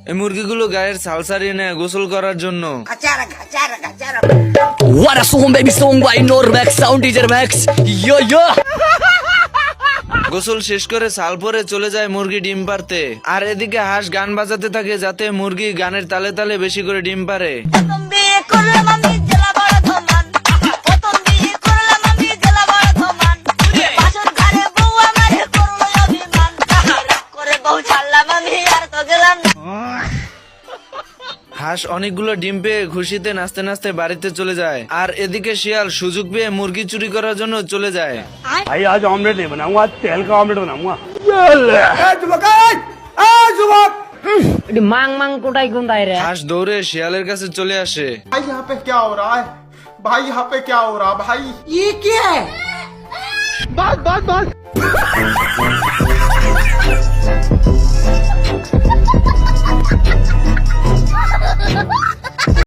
এই মুরগিগুলো গায়ের ছাল ছাড়িয়ে নেয় গোসল করার জন্য। What a song, baby song by Normax, sound teacher Max. Yo yo. গোসল শেষ করে ছাল পরে চলে যায় মুরগি ডিম পারতে। আর এদিকে হাঁস গান বাজাতে থাকে যাতে মুরগি গানের তালে তালে বেশি করে ডিম পারে। হাঁস অনেকগুলো ডিম পেয়ে খুশিতে নাচতে নাচতে বাড়িতে চলে যায়। আর এদিকে শিয়াল সুযোগ পেয়ে মুরগি চুরি করার জন্য চলে যায়। भाई आज ऑमलेट नहीं बनाऊंगा, आज तेल का ऑमलेट बनाऊंगा। मांग मांग कोटाई गुंडाई रे। হাঁস দৌড়ে শিয়ালের কাছে চলে আসে। भाई यहाँ पे क्या हो रहा है? भाई यहाँ पे क्या हो रहा है भाई? ये क्या है? बस बस बस